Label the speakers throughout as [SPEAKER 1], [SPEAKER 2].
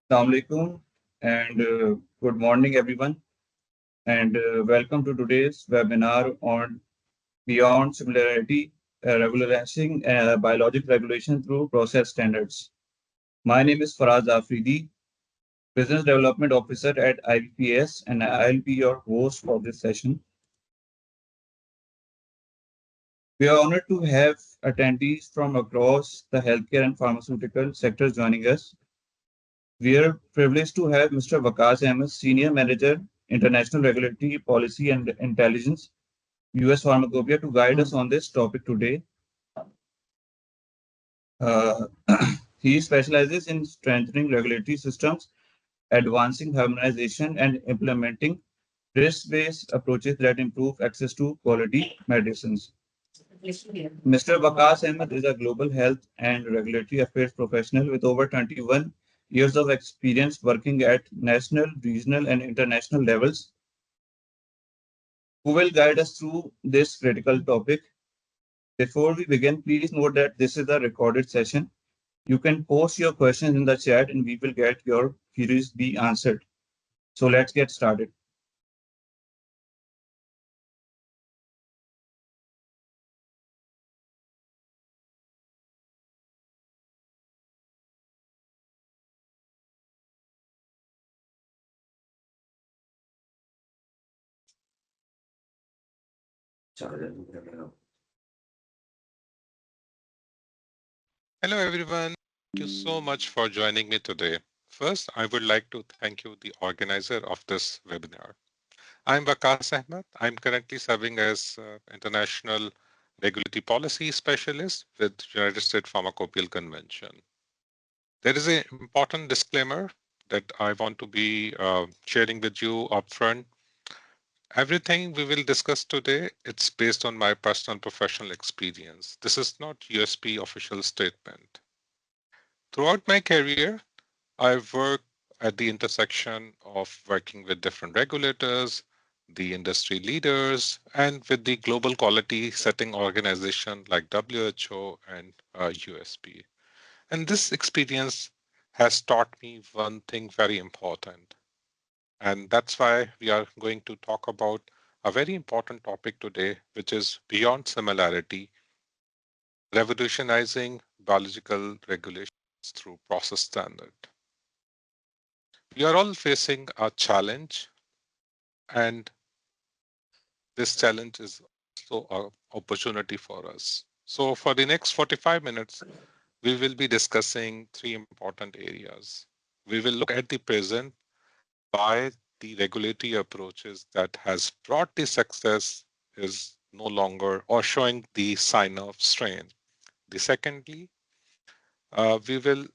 [SPEAKER 1] Assalamu alaikum and good morning, everyone, and welcome to today's webinar on Beyond Similarity, Regularizing Biologic Regulation through Process Standards. My name is Faraz Afridi, Business Development Officer at IBBPS, and I'll be your host for this session. We are honored to have attendees from across the healthcare and pharmaceutical sectors joining us. We are privileged to have Mr. Waqas Ahmed, Senior Manager, International Regulatory Policy and Intelligence, US Pharmacopoeia, to guide us on this topic today. Uh, he specializes in strengthening regulatory systems, advancing harmonization, and implementing risk-based approaches that improve access to quality medicines. Mr. Waqas Ahmed is a global health and regulatory affairs professional with over 21 years of experience working at national, regional, and international levels, who will guide us through this critical topic. Before we begin, please note that this is a recorded session. You can post your questions in the chat and we will get your queries be answered. So let's get started.
[SPEAKER 2] Hello, everyone. Thank you so much for joining me today. First, I would like to thank you, the organizer of this webinar. I'm Waqas Ahmed. I'm currently serving as International Regulatory Policy Specialist with United States Pharmacopoeia Convention. There is an important disclaimer that I want to be sharing with you upfront. Everything we will discuss today, it's based on my personal professional experience. This is not USP official statement. Throughout my career, I've worked at the intersection of working with different regulators, the industry leaders, and with the global quality setting organization like WHO and USP. And this experience has taught me one thing very important. And that's why we are going to talk about a very important topic today, which is beyond similarity, revolutionizing biological regulations through process standard. We are all facing a challenge, and this challenge is also an opportunity for us. So for the next 45 minutes, we will be discussing three important areas. We will look at the present, why the regulatory approaches that has brought the success is no longer or showing the sign of strain. The secondly, we will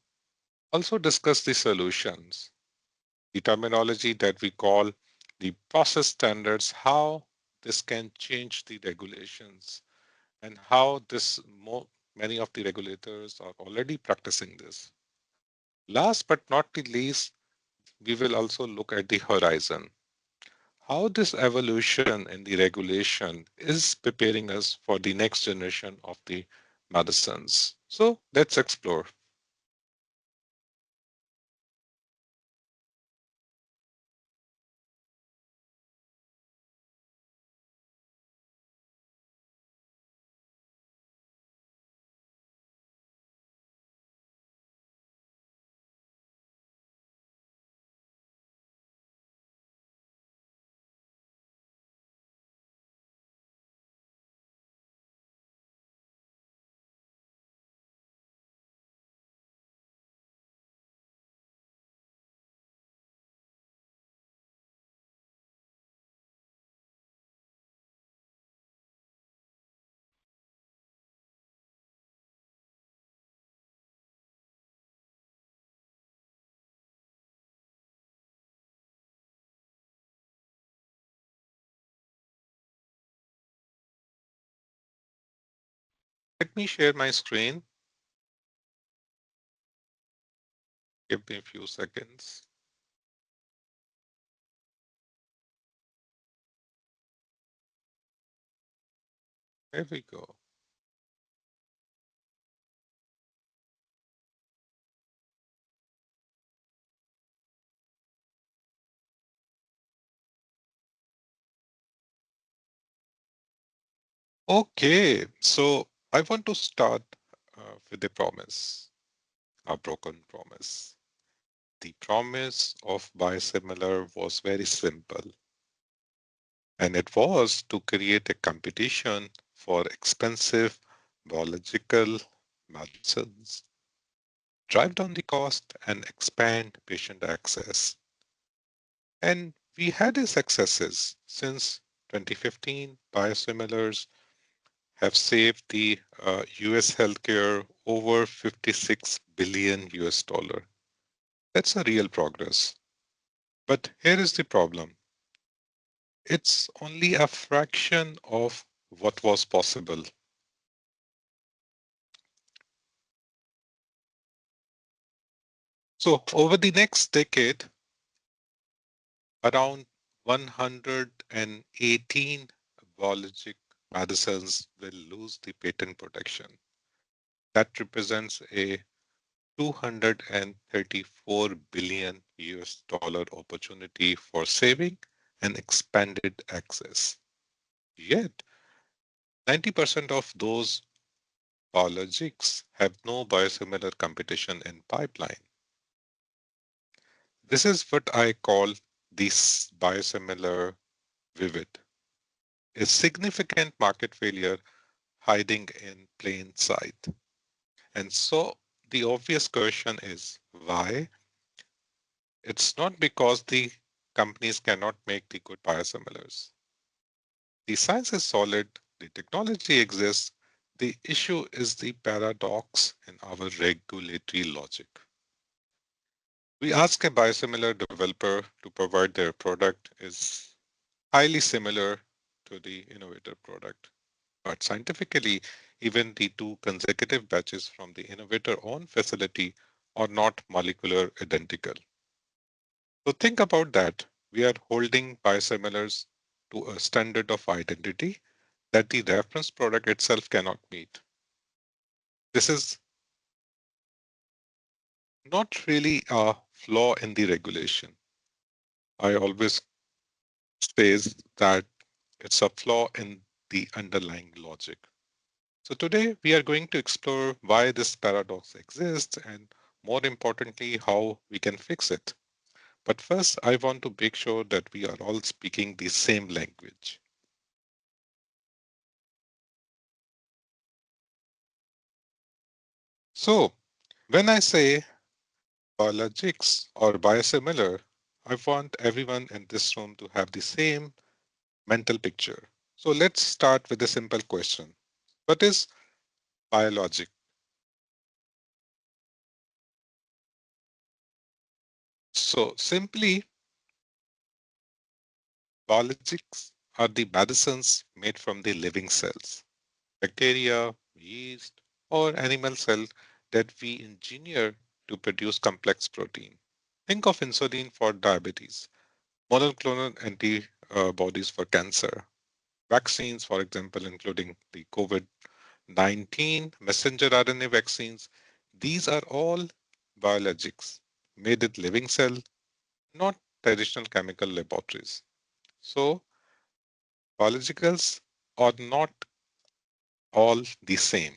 [SPEAKER 2] also discuss the solutions, the terminology that we call the process standards, how this can change the regulations and how many of the regulators are already practicing this. Last but not the least, we will also look at the horizon, how this evolution in the regulation is preparing us for the next generation of the medicines. So let's explore. Let me share my screen. Give me a few seconds. There we go. Okay, so I want to start with a promise, a broken promise. The promise of biosimilar was very simple, and it was to create a competition for expensive biological medicines, drive down the cost, and expand patient access. And we had a successes since 2015. Biosimilars have saved the US healthcare over 56 billion US dollar. That's a real progress. But here is the problem. It's only a fraction of what was possible. So over the next decade, around 118 biologic medicines will lose the patent protection. That represents a 234 billion US dollar opportunity for saving and expanded access. Yet, 90% of those biologics have no biosimilar competition in pipeline. This is what I call this biosimilar vivid, a significant market failure hiding in plain sight. And so the obvious question is why? It's not because the companies cannot make the good biosimilars. The science is solid, the technology exists. The issue is the paradox in our regulatory logic. We ask a biosimilar developer to provide their product is highly similar to the innovator product. But scientifically, even the two consecutive batches from the innovator own facility are not molecular identical. So think about that. We are holding biosimilars to a standard of identity that the reference product itself cannot meet. This is not really a flaw in the regulation. I always say that it's a flaw in the underlying logic. So today we are going to explore why this paradox exists and more importantly, how we can fix it. But first, I want to make sure that we are all speaking the same language. So when I say biologics or biosimilar, I want everyone in this room to have the same mental picture. So let's start with a simple question. What is biologic? So simply, biologics are the medicines made from the living cells, bacteria, yeast, or animal cell that we engineer to produce complex protein. Think of insulin for diabetes, monoclonal antibodies for cancer, vaccines, for example, including the COVID-19 messenger RNA vaccines. These are all biologics made with living cell, not traditional chemical laboratories. So biologicals are not all the same.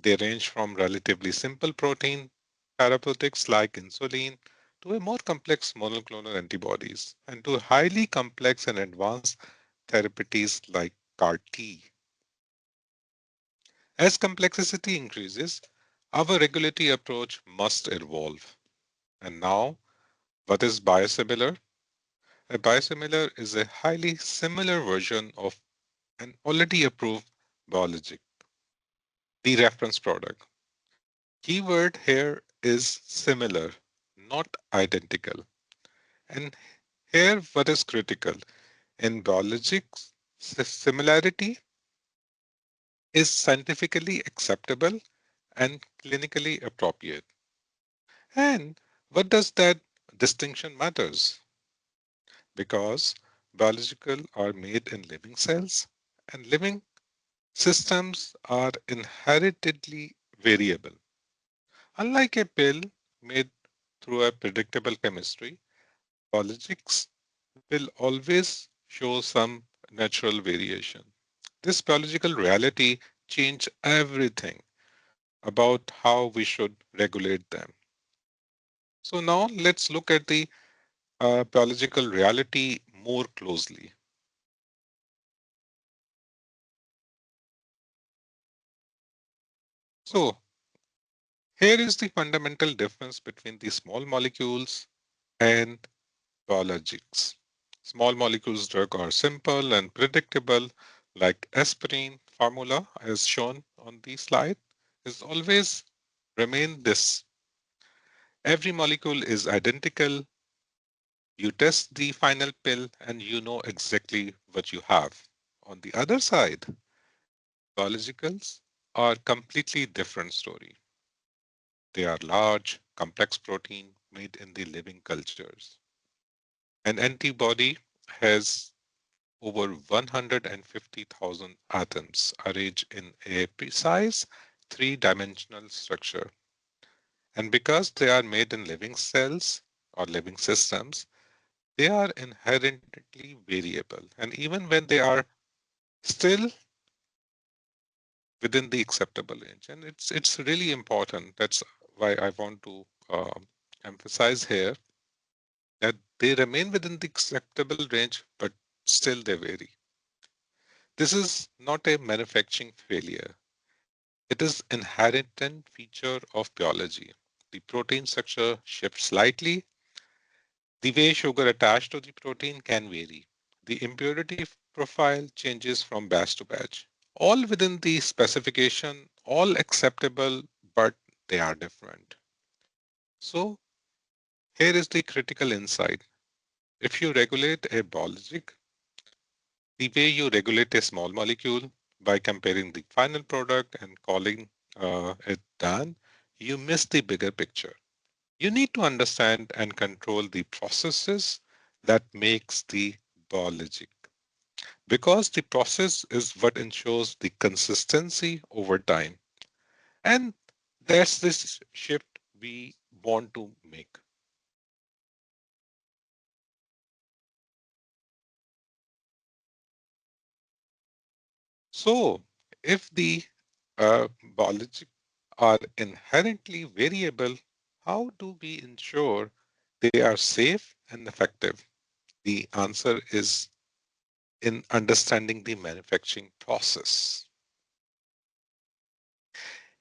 [SPEAKER 2] They range from relatively simple protein therapeutics like insulin to a more complex monoclonal antibodies and to highly complex and advanced therapies like CAR T. As complexity increases, our regulatory approach must evolve. And now, what is biosimilar? A biosimilar is a highly similar version of an already approved biologic, the reference product. Keyword here is similar, not identical. And here, what is critical? In biologics, similarity is scientifically acceptable and clinically appropriate. And what does that distinction matters? Because biological are made in living cells and living systems are inheritedly variable. Unlike a pill made through a predictable chemistry, biologics will always show some natural variation. This biological reality changed everything about how we should regulate them. So now let's look at the biological reality more closely. So here is the fundamental difference between the small molecules and biologics. Small molecules drug are simple and predictable, like aspirin formula as shown on the slide is always remain this. Every molecule is identical. You test the final pill and you know exactly what you have. On the other side, biologicals are completely different story. They are large, complex protein made in the living cultures. An antibody has over 150,000 atoms arranged in a precise three-dimensional structure. And because they are made in living cells or living systems, they are inherently variable. And even when they are still within the acceptable range. And it's really important. That's why I want to emphasize here that they remain within the acceptable range, but still they vary. This is not a manufacturing failure. It is inherent feature of biology. The protein structure shifts slightly. The way sugar attached to the protein can vary. The impurity profile changes from batch to batch. All within the specification, all acceptable, but they are different. So here is the critical insight. If you regulate a biologic, the way you regulate a small molecule by comparing the final product and calling it done, you miss the bigger picture. You need to understand and control the processes that makes the biologic because the process is what ensures the consistency over time. And that's this shift we want to make. So if the biologic are inherently variable, how do we ensure they are safe and effective? The answer is in understanding the manufacturing process.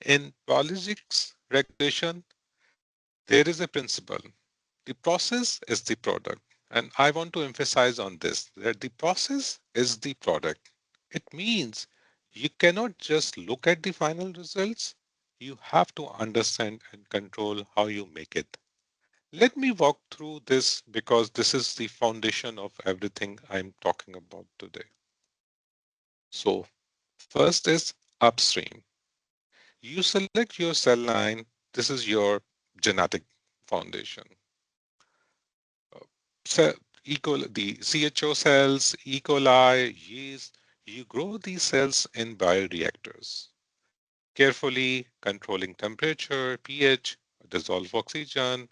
[SPEAKER 2] In biologics regulation, there is a principle. The process is the product. And I want to emphasize on this that the process is the product. It means you cannot just look at the final results. You have to understand and control how you make it. Let me walk through this because this is the foundation of everything I'm talking about today. So, first is upstream. You select your cell line. This is your genetic foundation. Cell, the CHO cells, E. coli, yeast, you grow these cells in bioreactors, carefully controlling temperature, pH, dissolved oxygen,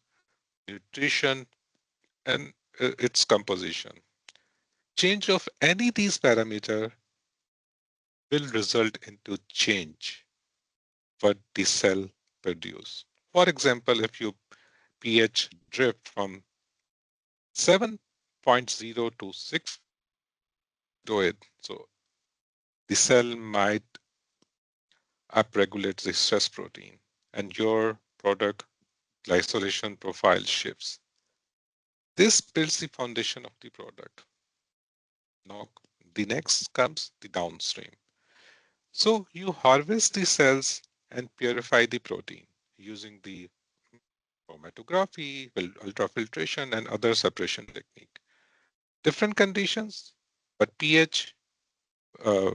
[SPEAKER 2] nutrition, and its composition. Change of any of these parameters will result into change what the cell produce. For example, if you pH drift from 7.0 to 6.0, so the cell might upregulate the stress protein and your product glycylation profile shifts. This builds the foundation of the product. Now, the next comes the downstream. So you harvest the cells and purify the protein using the chromatography, ultrafiltration, and other separation technique. Different conditions, but pH, uh,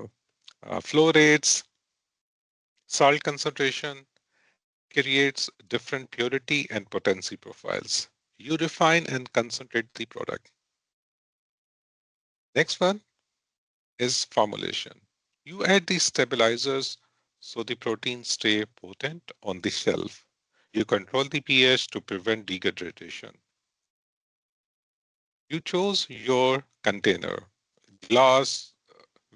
[SPEAKER 2] flow rates, salt concentration creates different purity and potency profiles. You refine and concentrate the product. Next one is formulation. You add the stabilizers so the proteins stay potent on the shelf. You control the pH to prevent degradation. You chose your container, glass,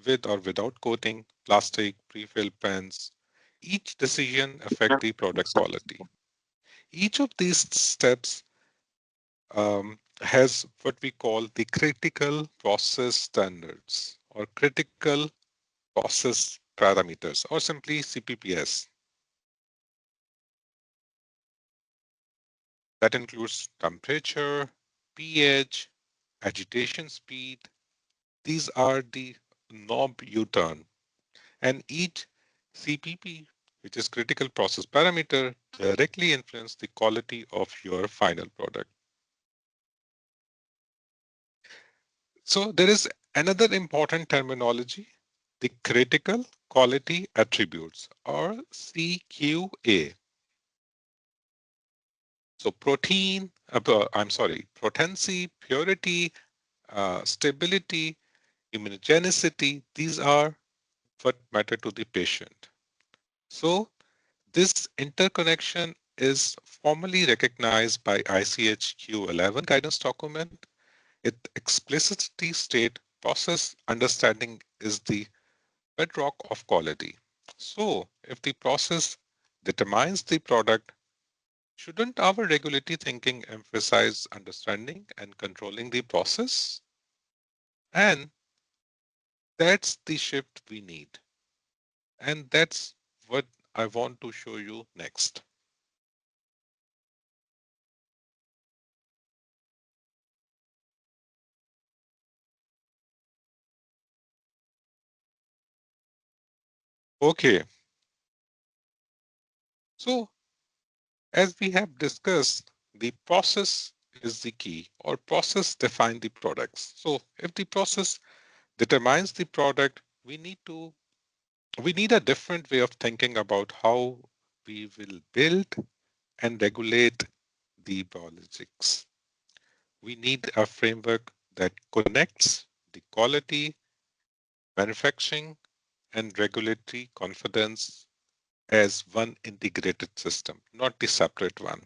[SPEAKER 2] with or without coating, plastic, pre-filled pens. Each decision affect the product quality. Each of these steps has what we call the critical process standards or critical process parameters or simply CPPS. That includes temperature, pH, agitation speed. These are the knob you turn. And each CPP, which is critical process parameter, directly influence the quality of your final product. So there is another important terminology, the critical quality attributes or CQA. So potency, purity, stability, immunogenicity, these are what matter to the patient. So this interconnection is formally recognized by ICH Q11 guidance document. It explicitly states process understanding is the bedrock of quality. So if the process determines the product, shouldn't our regulatory thinking emphasize understanding and controlling the process? And that's the shift we need. And that's what I want to show you next. Okay, so as we have discussed, the process is the key or process define the products. So if the process determines the product, we need a different way of thinking about how we will build and regulate the biologics. We need a framework that connects the quality, manufacturing, and regulatory confidence as one integrated system, not the separate one.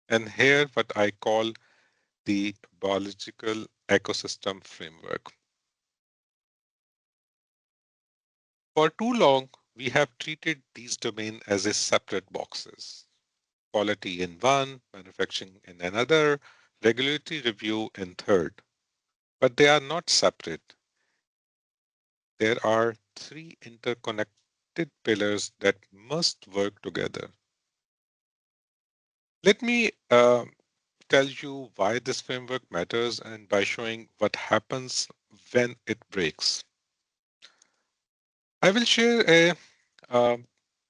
[SPEAKER 2] And here, what I call the biological ecosystem framework. For too long, we have treated these domains as a separate boxes. Quality in one, manufacturing in another, regulatory review in third. But they are not separate. There are three interconnected pillars that must work together. Let me tell you why this framework matters and by showing what happens when it breaks. I will share a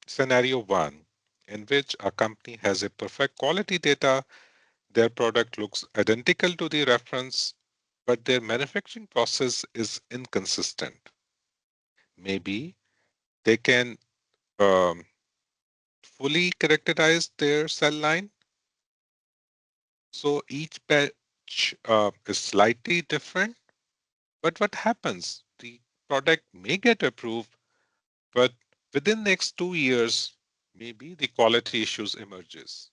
[SPEAKER 2] scenario one in which a company has a perfect quality data. Their product looks identical to the reference, but their manufacturing process is inconsistent. Maybe they can um, fully characterize their cell line. So each batch is slightly different. But what happens? The product may get approved, but within next 2 years, maybe the quality issues emerges.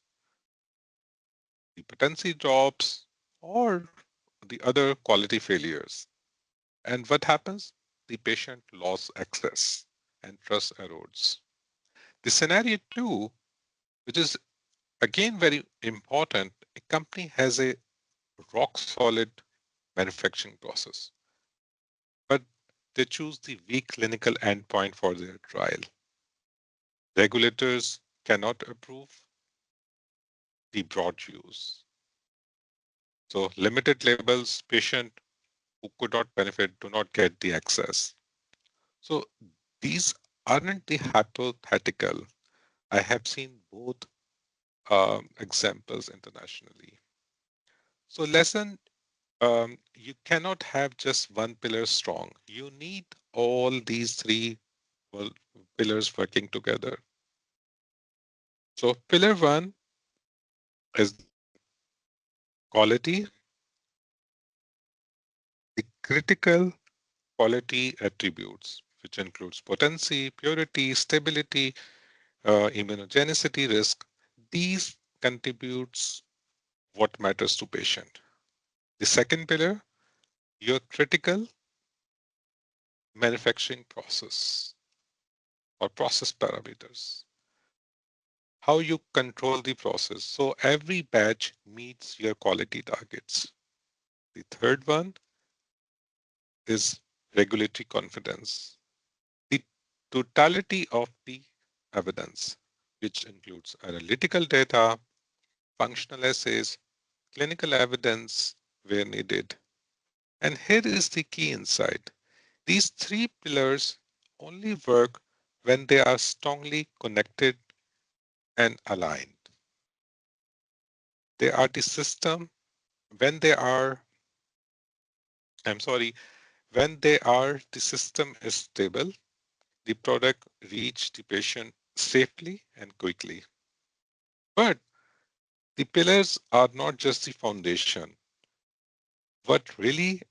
[SPEAKER 2] The potency drops or the other quality failures. And what happens? The patient lost access and trust erodes. The scenario two, which is again very important, a company has a rock solid manufacturing process, but they choose the weak clinical endpoint for their trial. Regulators cannot approve the broad use. So limited labels, patient who could not benefit do not get the access. So these aren't the hypothetical. I have seen both examples internationally. So lesson, you cannot have just one pillar strong. You need all these three well, pillars working together. So pillar one is the quality, the critical quality attributes, which includes potency, purity, stability, immunogenicity risk. These contributes what matters to patient. The second pillar, your critical manufacturing process or process parameters, how you control the process. So every batch meets your quality targets. The third one is regulatory confidence, the totality of the evidence, which includes analytical data, functional assays, clinical evidence where needed. And here is the key insight. These three pillars only work when they are strongly connected and aligned. They are the system when they are, I'm sorry, when they are, the system is stable, the product reach the patient safely and quickly. But the pillars are not just the foundation. What really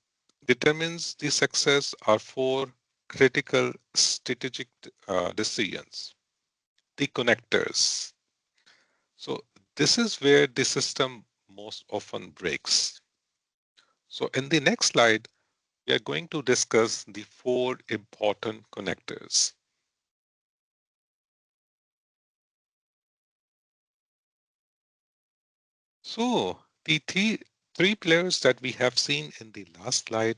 [SPEAKER 2] determines the success are four critical strategic decisions. The connectors. So this is where the system most often breaks. So in the next slide, we are going to discuss the four important connectors. So the three players that we have seen in the last slide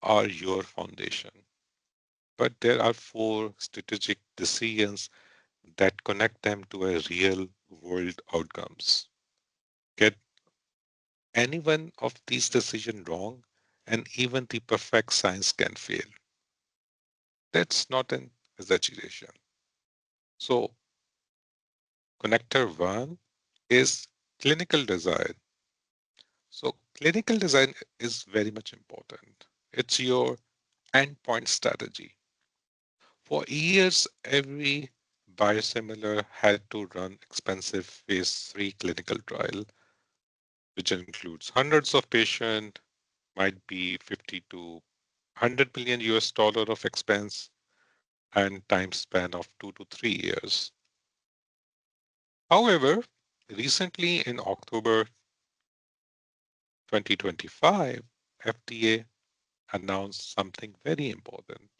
[SPEAKER 2] are your foundation. But there are four strategic decisions that connect them to a real world outcomes. Get any one of these decisions wrong, and even the perfect science can fail. That's not an exaggeration. So connector one is clinical design. So clinical design is very much important. It's your endpoint strategy. For years, every biosimilar had to run expensive phase 3 clinical trial, which includes hundreds of patients, might be 50 to 100 million US dollar of expense and time span of 2 to 3 years. However, recently in October 2025, FDA announced something very important.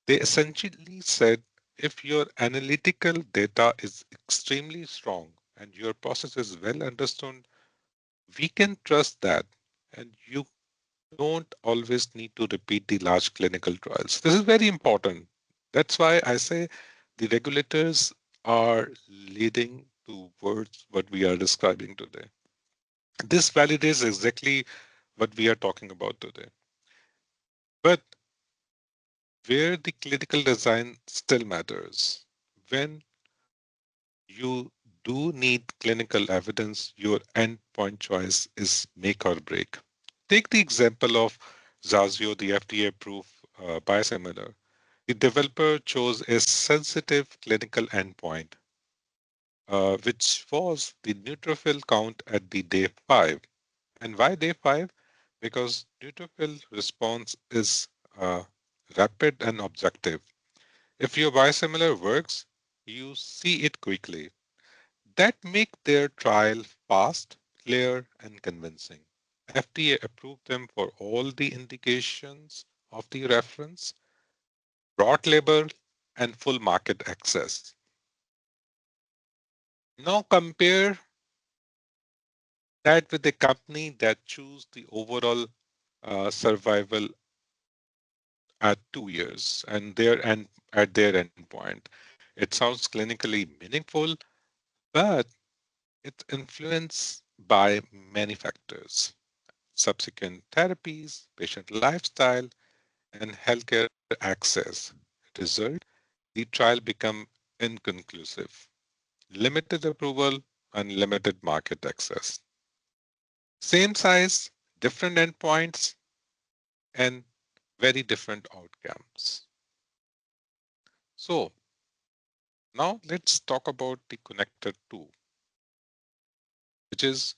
[SPEAKER 2] They essentially said if your analytical data is extremely strong and your process is well understood, we can trust that. And you don't always need to repeat the large clinical trials. This is very important. That's why I say the regulators are leading towards what we are describing today. This validates exactly what we are talking about today. But where the clinical design still matters, when you do need clinical evidence, your endpoint choice is make or break. Take the example of Zazio, the FDA-approved biosimilar. The developer chose a sensitive clinical endpoint, which was the neutrophil count at the day 5. And why day 5? Because neutrophil response is rapid and objective. If your biosimilar works, you see it quickly. That make their trial fast, clear, and convincing. FDA approved them for all the indications of the reference, broad label, and full market access. Now compare that with a company that choose the overall survival at 2 years and their end at their endpoint. It sounds clinically meaningful, but it's influenced by many factors: subsequent therapies, patient lifestyle, and healthcare access. Result, the trial become inconclusive. Limited approval and limited market access. Same size, different endpoints, and very different outcomes. So now let's talk about the connector 2, which is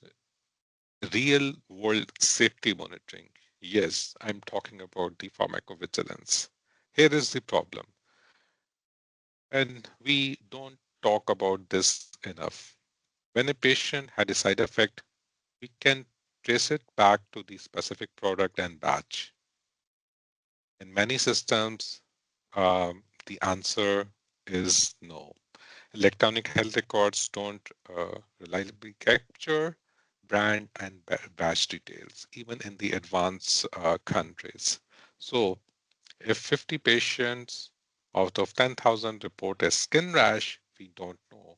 [SPEAKER 2] real world safety monitoring. Yes, I'm talking about the pharmacovigilance. Here is the problem, and we don't talk about this enough. When a patient had a side effect, we can trace it back to the specific product and batch. In many systems, the answer is no. Electronic health records don't reliably capture brand and batch details, even in the advanced countries. So, if 50 patients out of 10,000 report a skin rash, we don't know,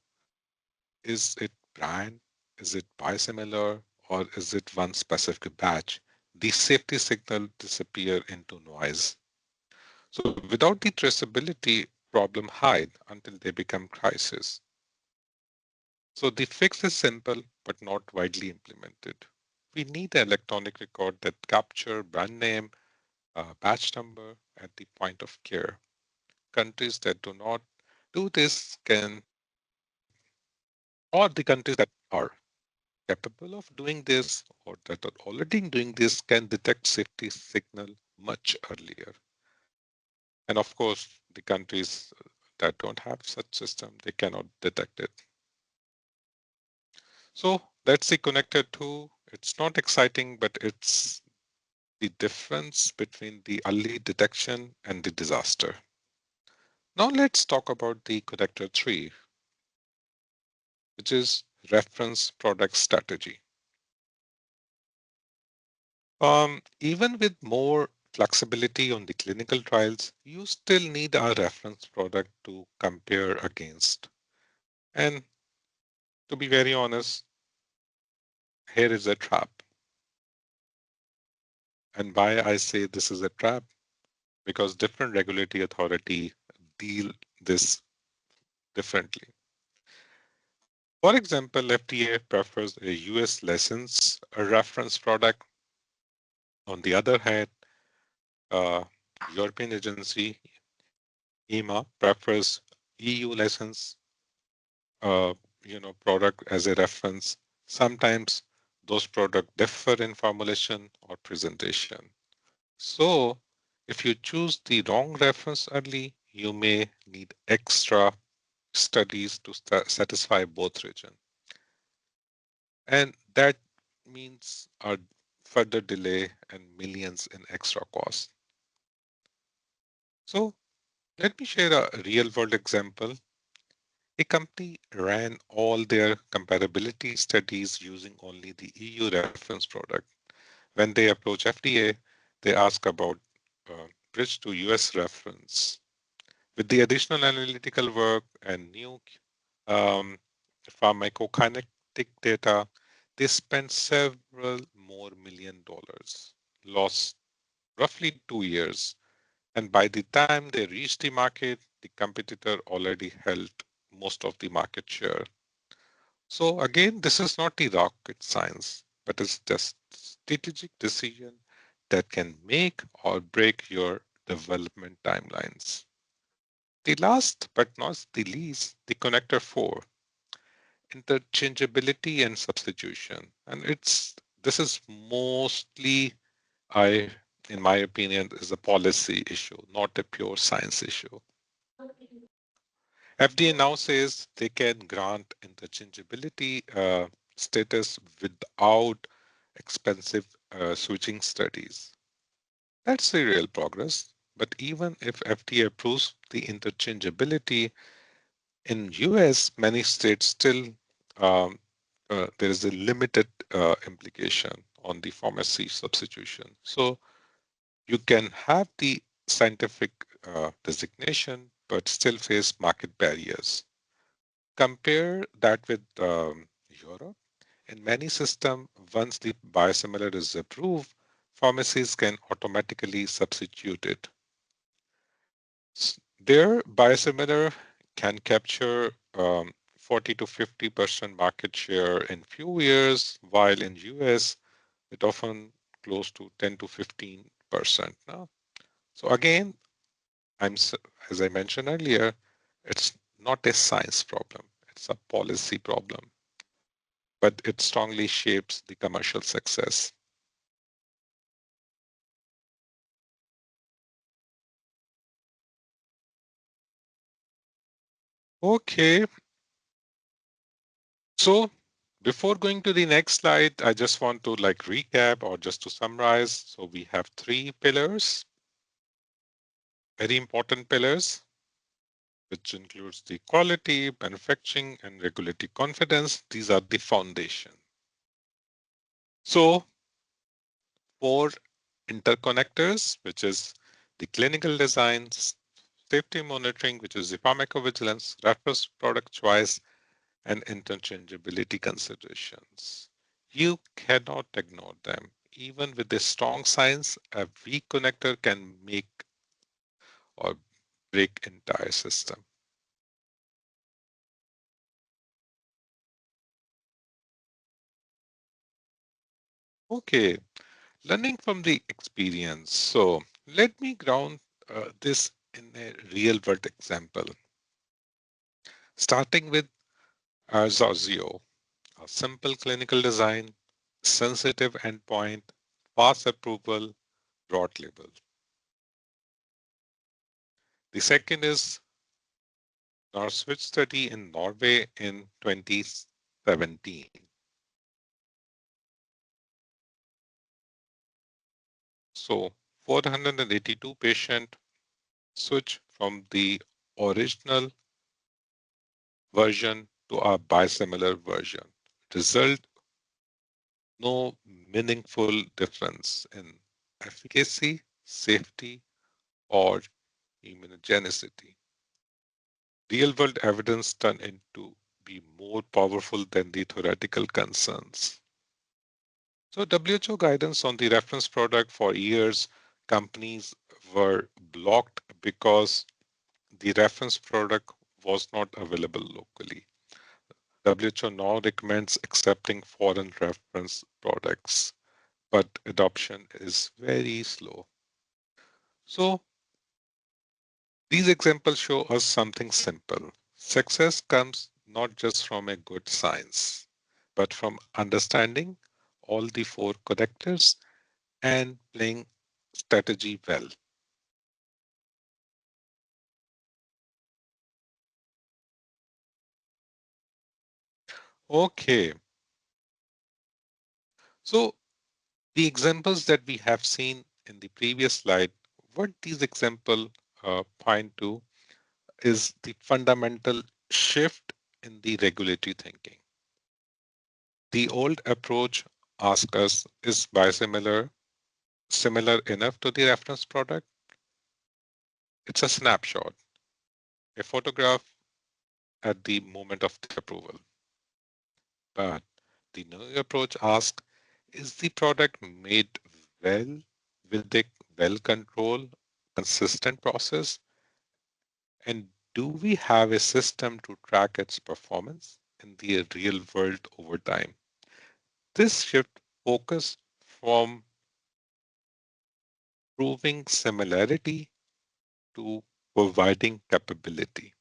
[SPEAKER 2] is it brand, is it biosimilar, or is it one specific batch? The safety signal disappear into noise. So without the traceability, problem hide until they become crisis. So the fix is simple but not widely implemented. We need an electronic record that capture brand name, batch number at the point of care. Countries that do not do this can, or the countries that are capable of doing this or that are already doing this can detect safety signal much earlier. And of course, the countries that don't have such system, they cannot detect it. So let's see connected to, it's not exciting, but it's the difference between the early detection and the disaster. Now let's talk about the connector 3, which is reference product strategy. Even with more flexibility on the clinical trials, you still need a reference product to compare against. And to be very honest, here is a trap. And why I say this is a trap, because different regulatory authority deal this differently. For example, FDA prefers a US license, a reference product. On the other hand, uh, European agency EMA prefers EU license, uh, product as a reference. Sometimes those products differ in formulation or presentation. So if you choose the wrong reference early, you may need extra studies to satisfy both region. And that means a further delay and millions in extra cost. So let me share a real world example. A company ran all their comparability studies using only the EU reference product. When they approach FDA, they ask about bridge to US reference. With the additional analytical work and new um, pharmacokinetic data, they spent several more $1 million, lost roughly 2 years. And by the time they reached the market, the competitor already held most of the market share. So again, this is not the rocket science, but it's just strategic decision that can make or break your development timelines. The last but not the least, the connector 4, interchangeability and substitution. And this is mostly, I, in my opinion, is a policy issue, not a pure science issue. FDA now says they can grant interchangeability status without expensive switching studies. That's a real progress. But even if FDA approves the interchangeability, in US, many states still um, there is a limited implication on the pharmacy substitution. So you can have the scientific designation, but still face market barriers. Compare that with Europe. In many systems, once the biosimilar is approved, pharmacies can automatically substitute it. Their biosimilar can capture 40 to 50% market share in few years, while in US, it often close to 10 to 15% now. So again, as I mentioned earlier, it's not a science problem, it's a policy problem, but it strongly shapes the commercial success. Okay, so before going to the next slide, I just want to like recap or just to summarize. So we have three pillars. very important pillars, which includes the quality, manufacturing, and regulatory confidence. These are the foundation. So for interconnectors, which is the clinical design, safety monitoring, which is the pharmacovigilance, reference product choice, and interchangeability considerations. You cannot ignore them. Even with a strong science, a weak connector can make or break entire system. Okay, learning from the experience. So let me ground this in a real world example. Starting with Arzazio, a simple clinical design, sensitive endpoint, fast approval, broad label. The second is Norwich study in Norway in 2017. So 482 patient switch from the original version to a biosimilar version. Result, no meaningful difference in efficacy, safety, or immunogenicity. Real world evidence turned into be more powerful than the theoretical concerns. So WHO guidance on the reference product for years, companies were blocked because the reference product was not available locally. WHO now recommends accepting foreign reference products, but adoption is very slow. So these examples show us something simple. Success comes not just from a good science, but from understanding all the four connectors and playing strategy well. Okay, so the examples that we have seen in the previous slide, what these examples point to is the fundamental shift in the regulatory thinking. The old approach asks us, is biosimilar similar enough to the reference product? It's a snapshot, a photograph at the moment of the approval. But the new approach asks, is the product made well with a well-controlled, consistent process? And do we have a system to track its performance in the real world over time? This shift focus from proving similarity to providing capability.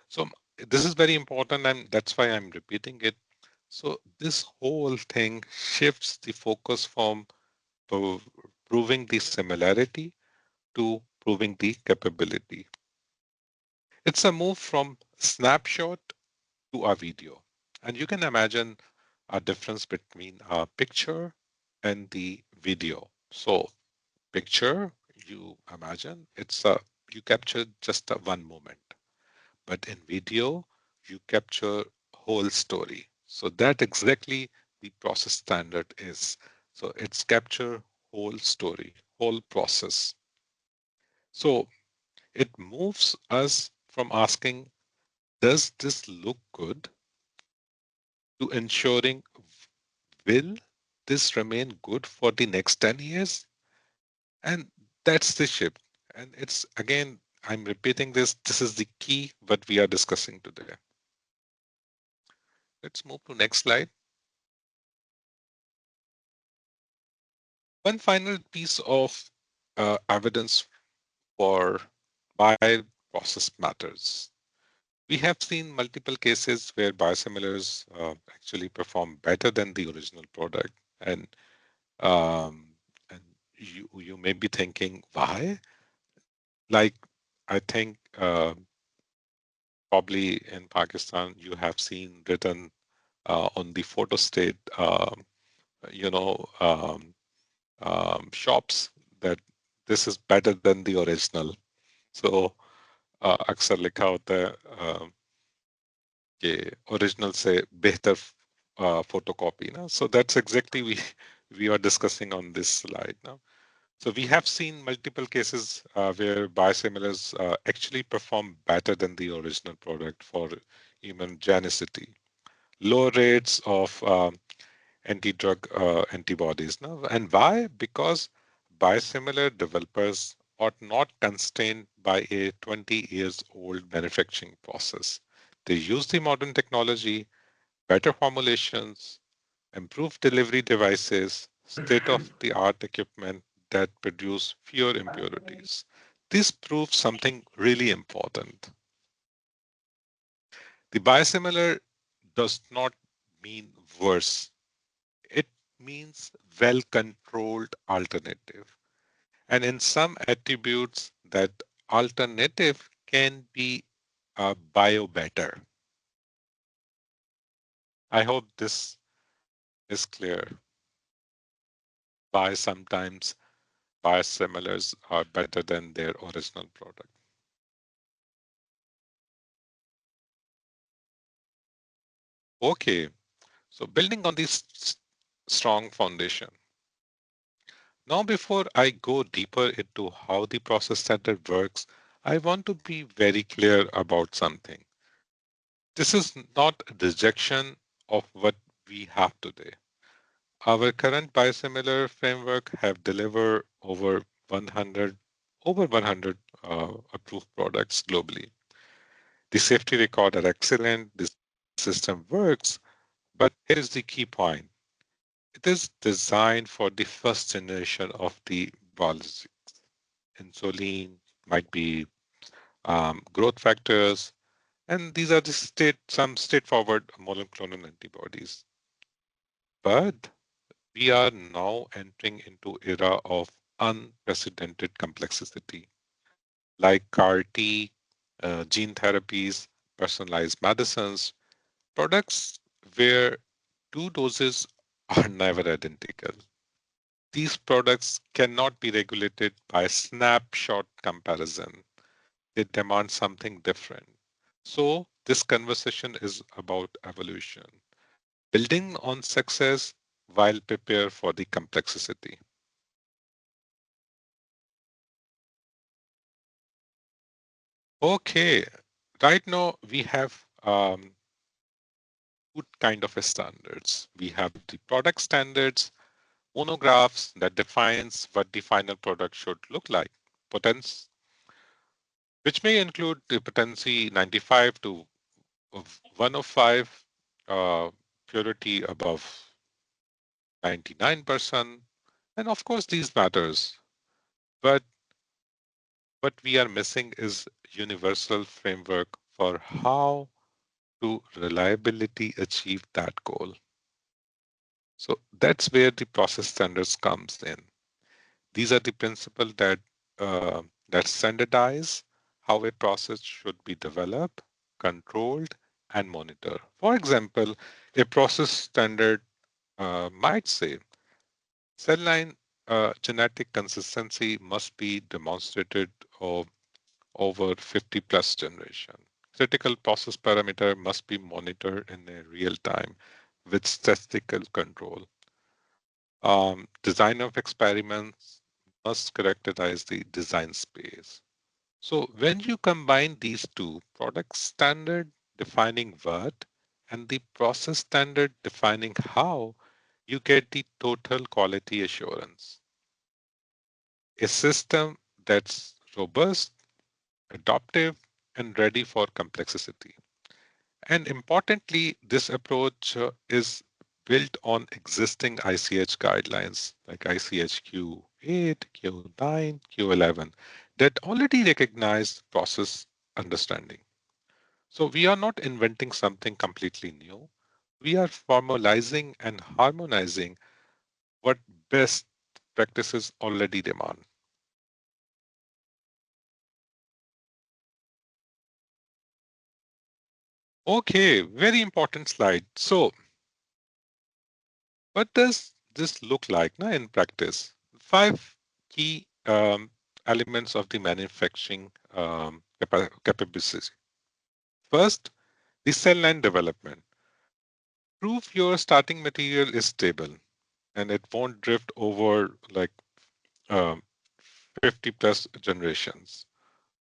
[SPEAKER 2] So this is very important, and that's why I'm repeating it. So this whole thing shifts the focus from pro- proving the similarity to proving the capability. It's a move from snapshot to a video. And you can imagine a difference between a picture and the video. So picture, you imagine it's a you capture just a one moment, but in video you capture whole story. So that exactly the process standard is. So it's capture whole story, whole process. So it moves us from asking, does this look good, to ensuring, will this remain good for the next 10 years? And that's the shift. And it's again, I'm repeating this. This is the key what we are discussing today. Let's move to next slide. One final piece of evidence for why process matters. We have seen multiple cases where biosimilars actually perform better than the original product, um, and you may be thinking why. Like I think probably in Pakistan you have seen written on the photo state, you know, shops that this is better than the original. So अक्सर लिखा होता है कि original से बेहतर photocopy ना. So that's exactly we are discussing on this slide now. So we have seen multiple cases where biosimilars actually perform better than the original product for immunogenicity, low rates of anti-drug antibodies. Now, and why? Because biosimilar developers are not constrained by a 20 years old manufacturing process. They use the modern technology, better formulations, improved delivery devices, state of the art equipment that produce fewer impurities. This proves something really important. The biosimilar does not mean worse. It means well controlled alternative. And in some attributes, that alternative can be bio better. I hope this is clear. Why sometimes biosimilars are better than their original product. Okay, so building on this strong foundation. Now, before I go deeper into how the process standard works, I want to be very clear about something. This is not a rejection of what we have today. Our current biosimilar framework have delivered over 100 approved products globally. The safety record are excellent. The system works, but here is the key point. It is designed for the first generation of the biologics. Insulin might be growth factors, and these are some straightforward monoclonal antibodies. But we are now entering into era of unprecedented complexity, like CAR T, gene therapies, personalized medicines, products where two doses are never identical. These products cannot be regulated by snapshot comparison. They demand something different. So, this conversation is about evolution, building on success while prepare for the complexity. Okay, right now we have two kind of standards. We have the product standards, monographs that defines what the final product should look like. Potence, which may include the potency 95 to of 105, purity above 99%. And of course, these matters. But what we are missing is universal framework for how to reliability achieve that goal. So that's where the process standards comes in. These are the principles that standardize how a process should be developed, controlled, and monitored. For example, a process standard might say cell line genetic consistency must be demonstrated over 50 plus generation. Critical process parameter must be monitored in a real time with statistical control. Design of experiments must characterize the design space. So when you combine these two, product standard defining what and the process standard defining how, you get the total quality assurance. A system that's robust, adaptive, and ready for complexity. And importantly, this approach is built on existing ICH guidelines like ICH Q8, Q9, Q11 that already recognize process understanding. So we are not inventing something completely new. We are formalizing and harmonizing what best practices already demand. Okay, very important slide. So what does this look like na, in practice? Five key elements of the manufacturing capability. First, the cell line development. Prove your starting material is stable and it won't drift over like um, 50 plus generations.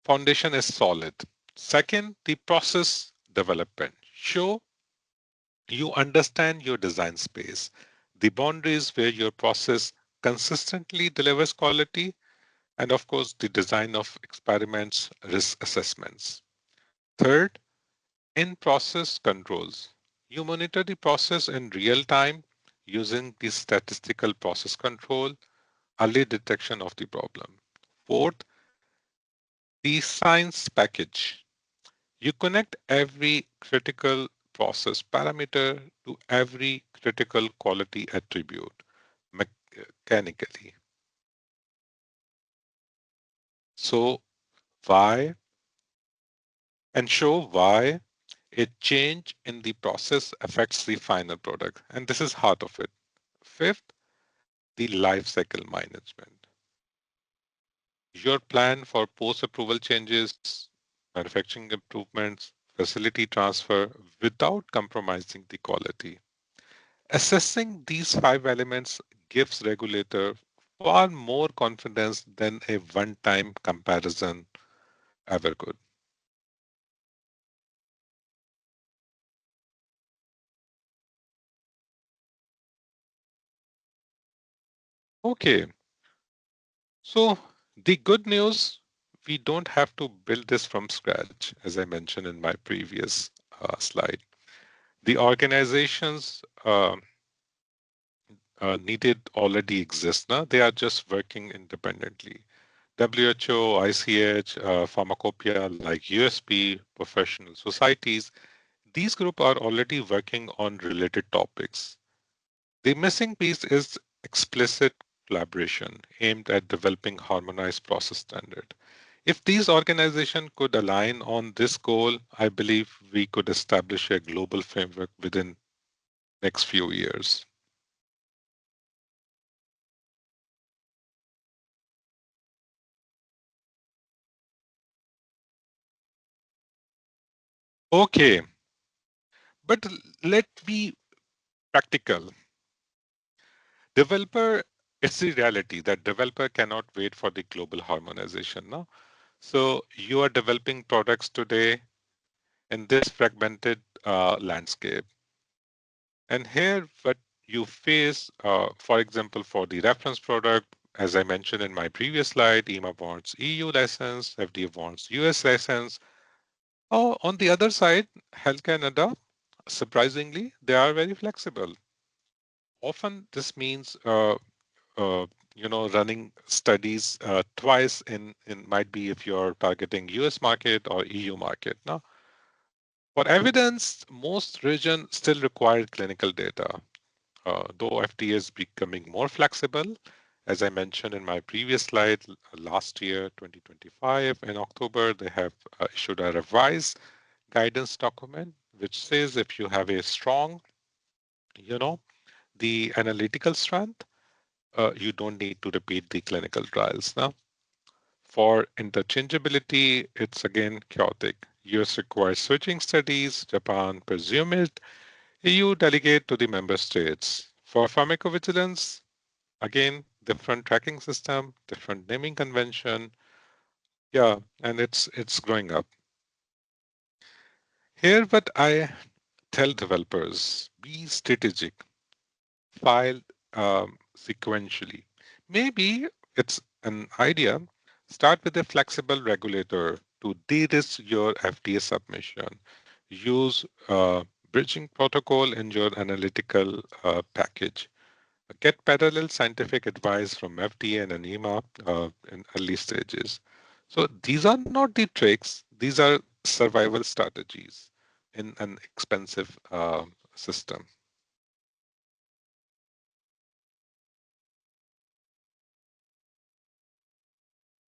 [SPEAKER 2] Foundation is solid. Second, the process development. Show you understand your design space, the boundaries where your process consistently delivers quality, and of course, the design of experiments, risk assessments. Third, in process controls. You monitor the process in real time using the statistical process control, early detection of the problem. Fourth, the science package. You connect every critical process parameter to every critical quality attribute mechanically. So why and show why a change in the process affects the final product. And this is heart of it. Fifth, the life cycle management. Your plan for post-approval changes, manufacturing improvements, facility transfer without compromising the quality. Assessing these five elements gives regulator far more confidence than a one-time comparison ever could. Okay, so the good news, we don't have to build this from scratch, as I mentioned in my previous slide. The organizations needed already exist now. They are just working independently. WHO, ICH, Pharmacopoeia like USP, professional societies, these groups are already working on related topics. The missing piece is explicit collaboration aimed at developing harmonized process standard. If these organizations could align on this goal, I believe we could establish a global framework within next few years. Okay, but let be practical. Developer, it's the reality that developer cannot wait for the global harmonization. No? So you are developing products today in this fragmented landscape. And here, what you face, for example, for the reference product, as I mentioned in my previous slide, EMA wants EU license, FDA wants US license. Oh, on the other side, Health Canada, surprisingly, they are very flexible. Often this means uh, running studies twice in might be if you're targeting US market or EU market. Now, for evidence, most regions still require clinical data, though FDA is becoming more flexible. As I mentioned in my previous slide, last year, 2025, in October, they have issued a revised guidance document, which says if you have a strong, you know, the analytical strength, you don't need to repeat the clinical trials. Now, for interchangeability, it's again chaotic. US requires switching studies, Japan presume it, EU delegate to the member states. For pharmacovigilance, again, different tracking system, different naming convention. Yeah, and it's growing up. Here, what I tell developers, be strategic, file sequentially. Maybe it's an idea. Start with a flexible regulator to de-risk your FDA submission. Use bridging protocol in your analytical package. Get parallel scientific advice from FDA and ANIMA in early stages. So these are not the tricks. These are survival strategies in an expensive system.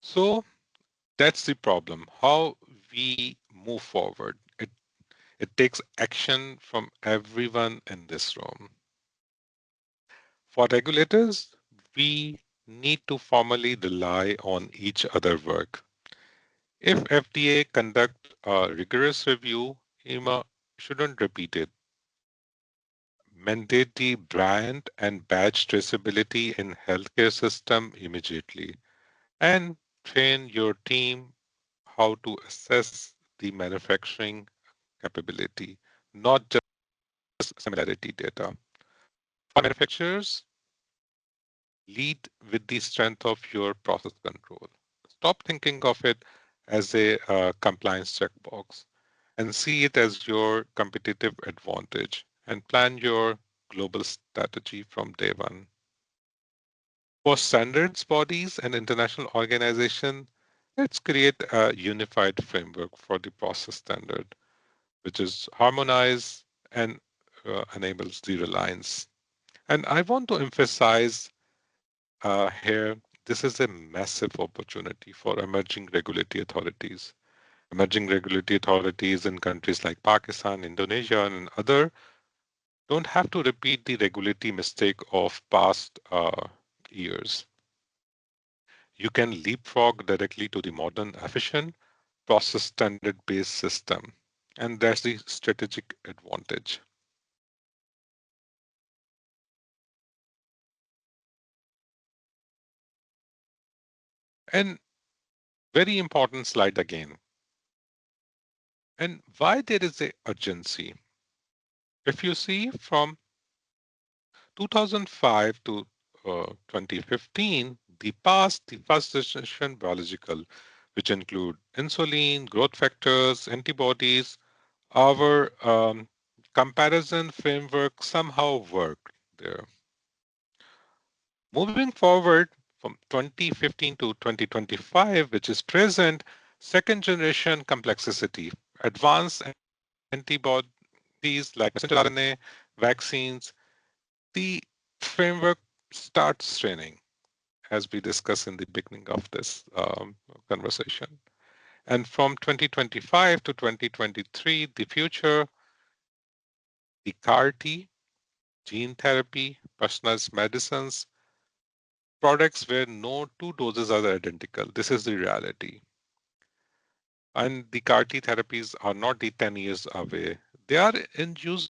[SPEAKER 2] So that's the problem. How we move forward. It takes action from everyone in this room. For regulators, we need to formally rely on each other work. If FDA conduct a rigorous review, EMA shouldn't repeat it. Mandate the brand and badge traceability in healthcare system immediately and train your team how to assess the manufacturing capability, not just similarity data. For manufacturers, lead with the strength of your process control. Stop thinking of it as a compliance checkbox and see it as your competitive advantage and plan your global strategy from day one. For standards bodies and international organization, let's create a unified framework for the process standard, which is harmonized and enables the reliance. And I want to emphasize here, this is a massive opportunity for emerging regulatory authorities. Emerging regulatory authorities in countries like Pakistan, Indonesia, and other don't have to repeat the regulatory mistake of past years. You can leapfrog directly to the modern, efficient, process standard based system. And that's the strategic advantage. And very important slide again. And why there is a urgency. If you see from 2005 to 2015, the passed the first generation biological, which include insulin, growth factors, antibodies. Our comparison framework somehow worked there. Moving forward from 2015 to 2025, which is present, second generation complexity, advanced antibodies like messenger RNA, vaccines, the framework starts straining, as we discussed in the beginning of this conversation. And from 2025 to 2023, the future, the CAR-T, gene therapy, personalized medicines, products where no two doses are identical. This is the reality. And the CAR-T therapies are not the 10 years away. They are in use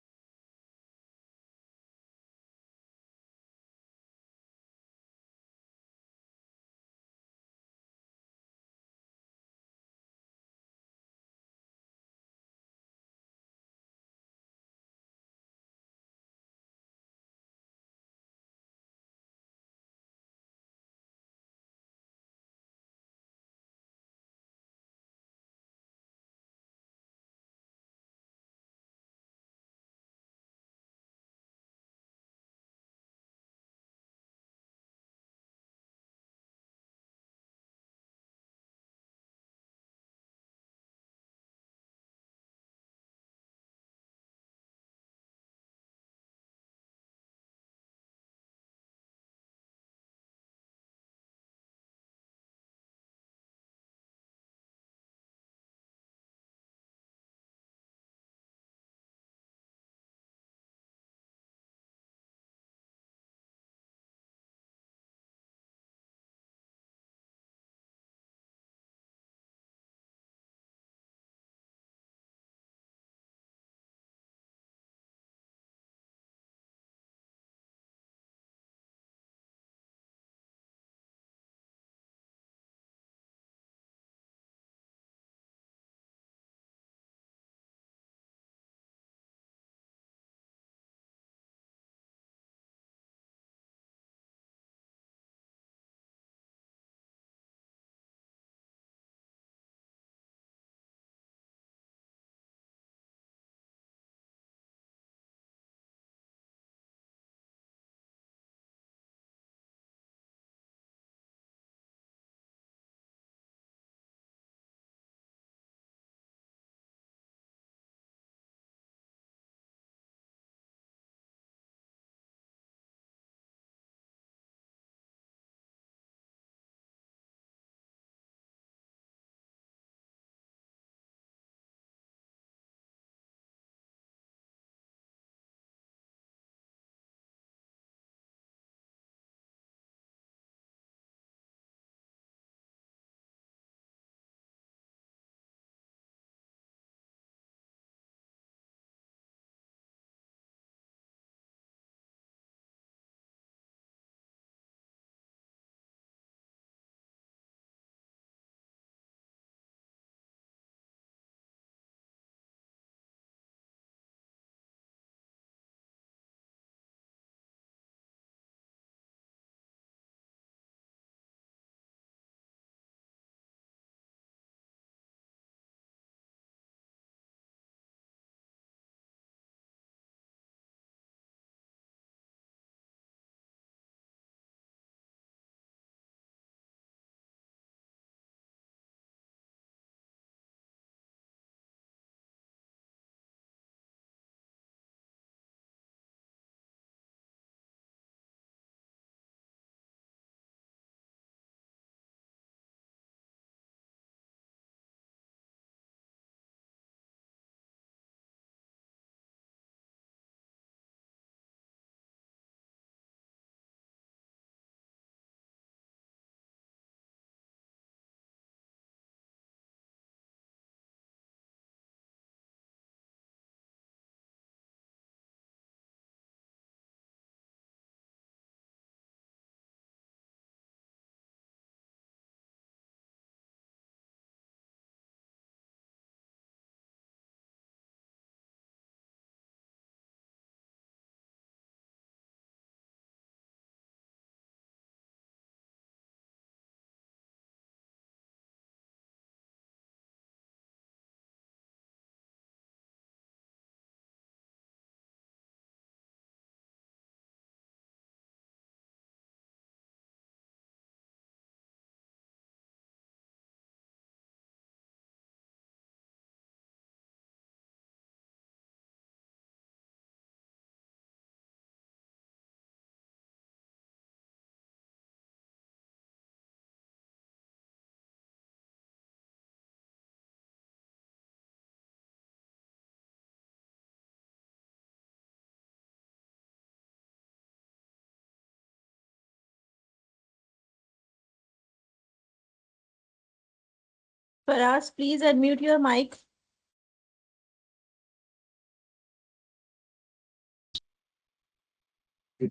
[SPEAKER 3] Faraz, please unmute your mic.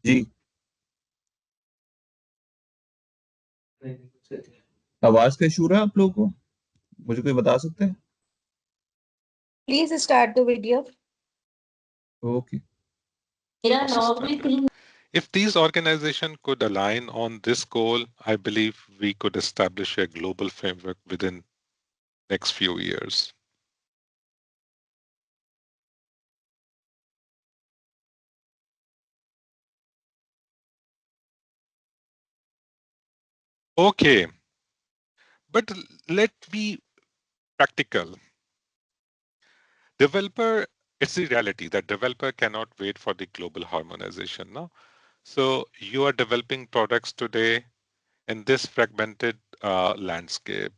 [SPEAKER 1] जी आवाज का issue है आप लोगों को मुझे कोई बता सकते हैं
[SPEAKER 3] Please start the video.
[SPEAKER 1] Okay
[SPEAKER 2] Process standard. If these organizations could align on this goal, I believe we could establish a global framework within next few years. Okay, but let me practical. Developer, it's the reality that developer cannot wait for the global harmonization. No? So you are developing products today in this fragmented landscape.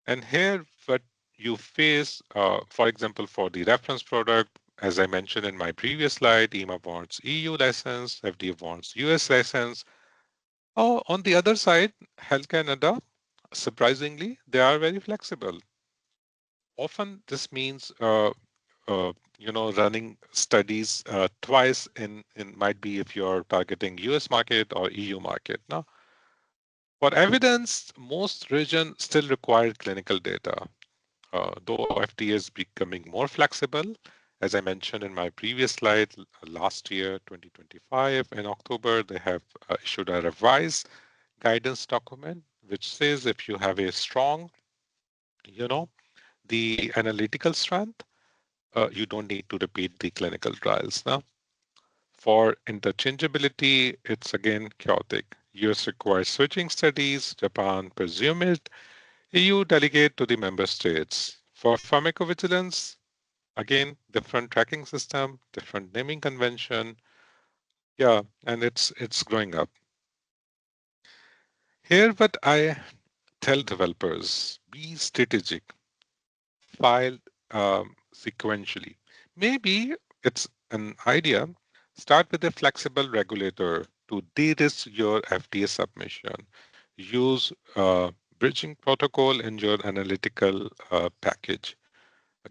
[SPEAKER 2] And here, what you face, for example, for the reference product, as I mentioned in my previous slide, EMA wants EU license, FDA wants US license. Oh, on the other side, Health Canada, surprisingly, they are very flexible. Often this means running studies twice in might be if you're targeting US market or EU market. Now, for evidence, most regions still require clinical data, though FDA is becoming more flexible. As I mentioned in my previous slide, last year, 2025, in October, they have issued a revised guidance document, which says if you have a strong, you know, the analytical strength, you don't need to repeat the clinical trials. Now, for interchangeability, it's again chaotic. US requires switching studies, Japan presume it, EU delegate to the member states. For pharmacovigilance, again, different tracking system, different naming convention. Yeah, and it's growing up. Here, what I tell developers, be strategic, file sequentially. Maybe it's an idea. Start with a flexible regulator to de-risk your FDA submission. Use bridging protocol in your analytical package.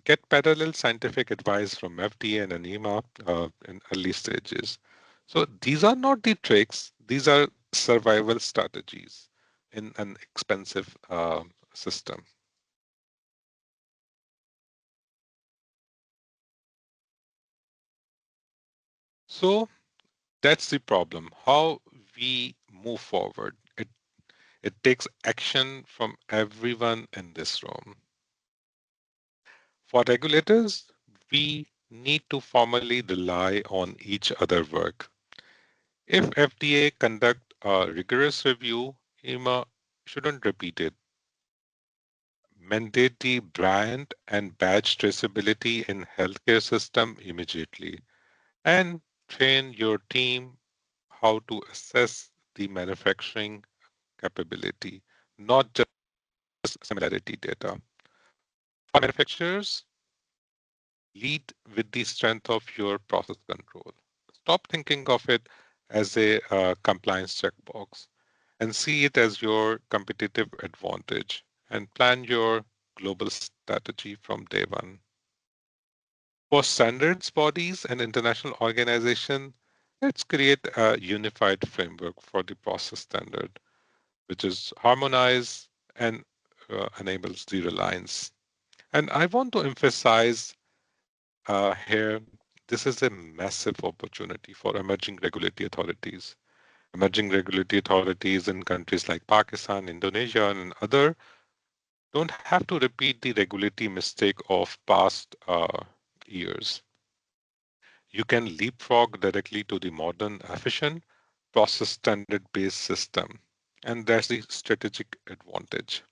[SPEAKER 2] Get parallel scientific advice from FDA and ANEMA in early stages. So these are not the tricks. These are survival strategies in an expensive system. So that's the problem. How we move forward. It takes action from everyone in this room. For regulators, we need to formally rely on each other work. If FDA conduct a rigorous review, EMA shouldn't repeat it. Mandate the brand and badge traceability in healthcare system immediately and train your team how to assess the manufacturing capability, not just similarity data. For manufacturers, lead with the strength of your process control. Stop thinking of it as a compliance checkbox and see it as your competitive advantage and plan your global strategy from day one. For standards bodies and international organization, let's create a unified framework for the process standard, which is harmonized and enables the reliance. And I want to emphasize here, this is a massive opportunity for emerging regulatory authorities. Emerging regulatory authorities in countries like Pakistan, Indonesia, and other don't have to repeat the regulatory mistake of past years. You can leapfrog directly to the modern, efficient, process standard-based system. And that's the strategic advantage.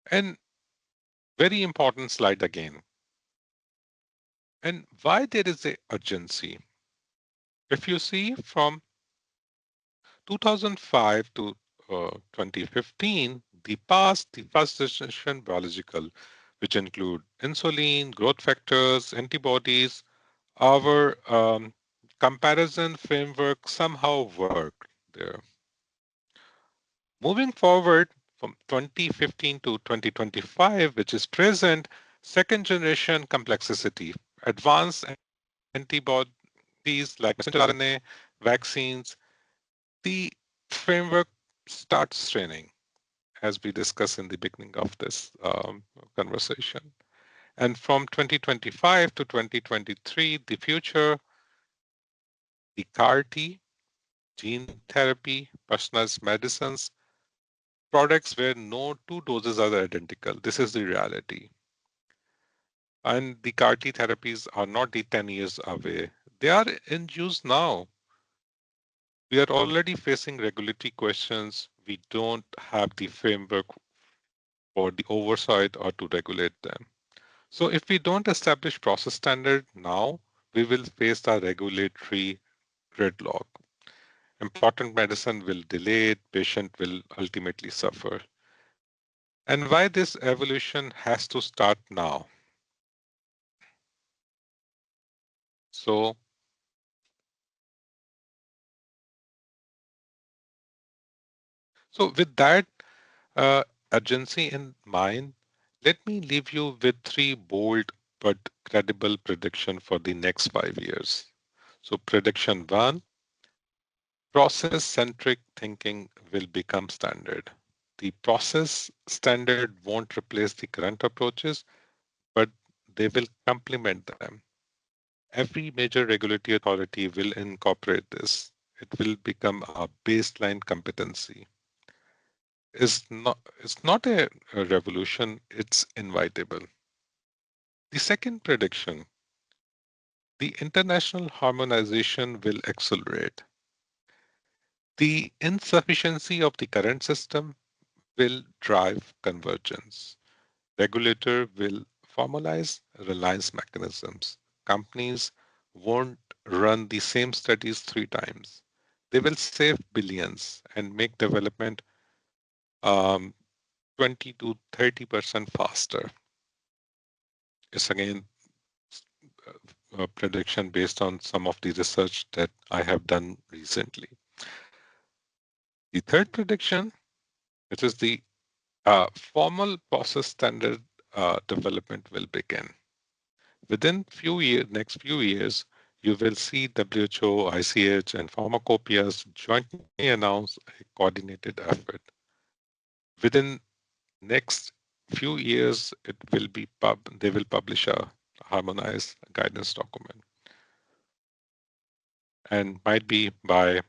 [SPEAKER 2] And very important slide again. And why there is a urgency. If you see from 2005 to 2015, the first generation biological, which include insulin, growth factors, antibodies, our comparison framework somehow worked there. Moving forward from 2015 to 2025, which is present, second generation complexity, advanced antibodies like messenger RNA, vaccines, the framework starts straining, as we discussed in the beginning of this conversation. And from 2025 to 2023, the future, the CAR-T, gene therapy, personalized medicines, products where no two doses are identical. This is the reality. And the CAR-T therapies are not the 10 years away. They are in use now. We are already facing regulatory questions. We don't have the framework for the oversight or to regulate them. So if we don't establish process standard now, we will face the regulatory gridlock. Important medicine will delay it, patient will ultimately suffer. And why this evolution has to start now? So, with that uh, urgency in mind, let me leave you with three bold but credible prediction for the next 5 years. So prediction one, process-centric thinking will become standard. The process standard won't replace the current approaches, but they will complement them. Every major regulatory authority will incorporate this. It will become a baseline competency. It's not a revolution, it's inevitable. The second prediction, the international harmonization will accelerate. The insufficiency of the current system will drive convergence. Regulator will formalize reliance mechanisms. Companies won't run the same studies 3 times. They will save billions and make development um, 20 to 30% faster. It's again a prediction based on some of the research that I have done recently. The third prediction, which is the formal process standard development will begin. Within next few years, you will see WHO, ICH, and pharmacopoeias jointly announce a coordinated effort. Within next few years, they will publish a harmonized guidance document, and might be by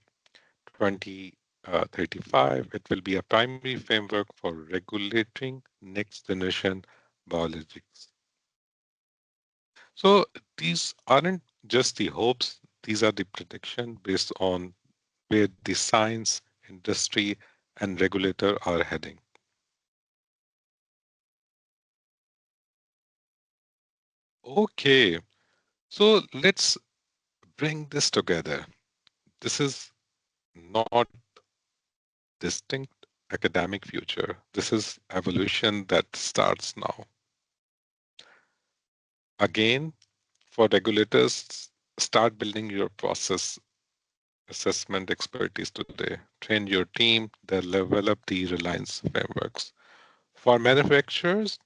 [SPEAKER 2] 2035, it will be a primary framework for regulating next generation biologics. So these aren't just the hopes, these are the prediction based on where the science, industry, and regulator are heading. Okay, so let's bring this together. This is not distinct academic future. This is evolution that starts now. Again, for regulators, start building your process assessment expertise today. Train your team, develop the reliance frameworks. For manufacturers,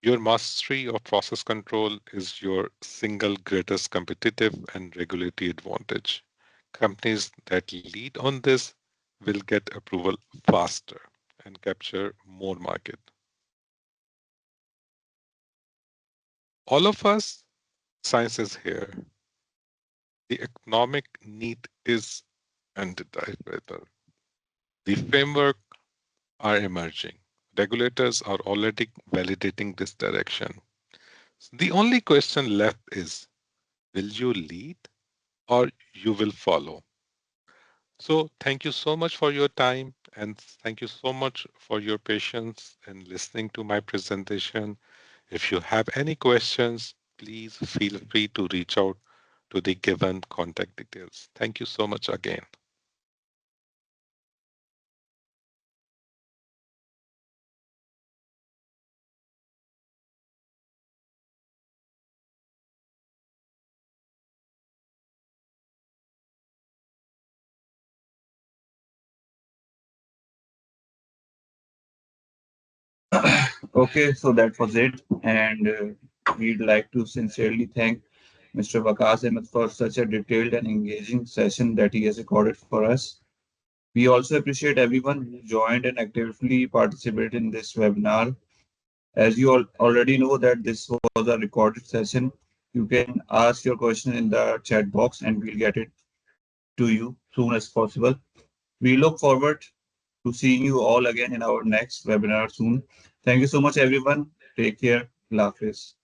[SPEAKER 2] your mastery of process control is your single greatest competitive and regulatory advantage. Companies that lead on this will get approval faster and capture more market. All of us, science is here. The economic need is undeniable. The framework are emerging. Regulators are already validating this direction. The only question left is, will you lead or you will follow? So thank you so much for your time and thank you so much for your patience in listening to my presentation. If you have any questions, please feel free to reach out to the given contact details. Thank you so much again.
[SPEAKER 1] Okay, so that was it. And we'd like to sincerely thank Mr. Waqas Ahmed for such a detailed and engaging session that he has recorded for us. We also appreciate everyone who joined and actively participated in this webinar. As you all already know that this was a recorded session, you can ask your question in the chat box and we'll get it to you soon as possible. We look forward to seeing you all again in our next webinar soon. Thank you so much, everyone. Take care. Allah Hafiz.